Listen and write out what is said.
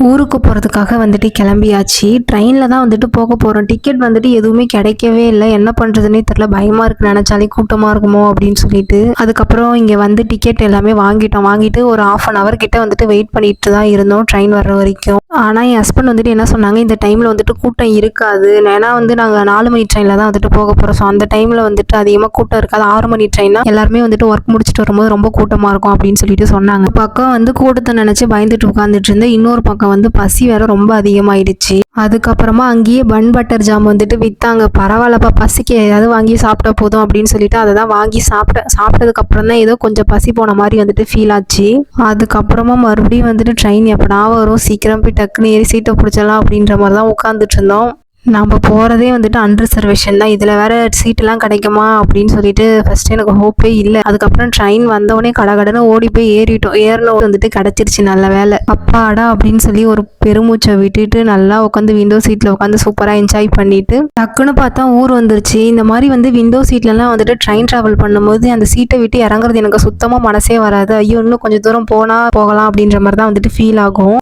ஊருக்கு போகிறதுக்காக வந்துட்டு கிளம்பியாச்சு. ட்ரெயினில் தான் வந்துட்டு போக போகிறோம். டிக்கெட் வந்துட்டு எதுவுமே கிடைக்கவே இல்லை. என்ன பண்ணுறதுனே தெரில. பயமாக இருக்குது, நினச்சாலே கூட்டமாக இருக்குமோ அப்படின்னு சொல்லிட்டு. அதுக்கப்புறம் இங்கே வந்து டிக்கெட் எல்லாமே வாங்கிட்டோம். வாங்கிட்டு ஒரு 1/2 hour கிட்ட வந்துட்டு வெயிட் பண்ணிட்டு தான் இருந்தோம் ட்ரெயின் வர்ற வரைக்கும். ஆனால் என் ஹஸ்பண்ட் வந்துட்டு என்ன சொன்னாங்க, இந்த டைமில் வந்துட்டு கூட்டம் இருக்காது. ஏன்னா வந்து நாங்கள் 4 மணி ட்ரெயினில் தான் வந்துட்டு போக போகிறோம். ஸோ அந்த டைமில் வந்துட்டு அதிகமாக கூட்டம் இருக்காது. 6 மணி ட்ரெயின்னா எல்லாருமே வந்துட்டு ஒர்க் முடிச்சுட்டு வரும்போது ரொம்ப கூட்டமாக இருக்கும் அப்படின்னு சொல்லிட்டு சொன்னாங்க. பக்கம் வந்து கூட்டத்தை நினச்சி பயந்துட்டு உட்காந்துட்டு இருந்தேன். இன்னொரு பக்கம் வந்து பசி வேற ரொம்ப அதிகமாயிடுச்சு. அதுக்கப்புறமா அங்கேயே பன் பட்டர் ஜாம் வந்துட்டு வித்தாங்க. பரவாயில்லப்பா, பசிக்கு ஏதாவது வாங்கி சாப்பிட்டா போதும் அப்படின்னு சொல்லிட்டு அதை தான் வாங்கி சாப்பிட்டதுக்கு அப்புறம் தான் ஏதோ கொஞ்சம் பசி போன மாதிரி வந்துட்டு ஃபீல் ஆச்சு. அதுக்கப்புறமா மறுபடியும் வந்துட்டு ட்ரெயின் எப்படா வரும், சீக்கிரம் போய் டக்குன்னு ஏறி சீட்டை பிடிச்சலாம் அப்படின்ற மாதிரி தான் உட்காந்துட்டு இருந்தோம். நம்ம போகிறதே வந்துட்டு அன்ரிசர்வேஷன் தான். இதில் வேறு சீட்டெல்லாம் கிடைக்குமா அப்படின்னு சொல்லிட்டு ஃபஸ்ட்டு எனக்கு ஹோப்பே இல்லை. அதுக்கப்புறம் ட்ரெயின் வந்தோடனே கடகடன்னு ஓடி போய் ஏறிட்டோம். ஏறினோம் வந்துட்டு கிடச்சிருச்சு, நல்ல வேலை. அப்பாடா அப்படின்னு சொல்லி ஒரு பெருமூச்சை விட்டுட்டு நல்லா உட்காந்து விண்டோ சீட்டில் உட்காந்து சூப்பராக என்ஜாய் பண்ணிட்டு டக்குன்னு பார்த்தா ஊர் வந்துருச்சு. இந்த மாதிரி வந்து விண்டோ சீட்லலாம் வந்துட்டு ட்ரெயின் ட்ராவல் பண்ணும்போது அந்த சீட்டை விட்டு இறங்குறது எனக்கு சுத்தமாக மனசே வராது. ஐயோ இன்னும் கொஞ்சம் தூரம் போகலாம் அப்படின்ற மாதிரி தான் வந்துட்டு ஃபீல் ஆகும்.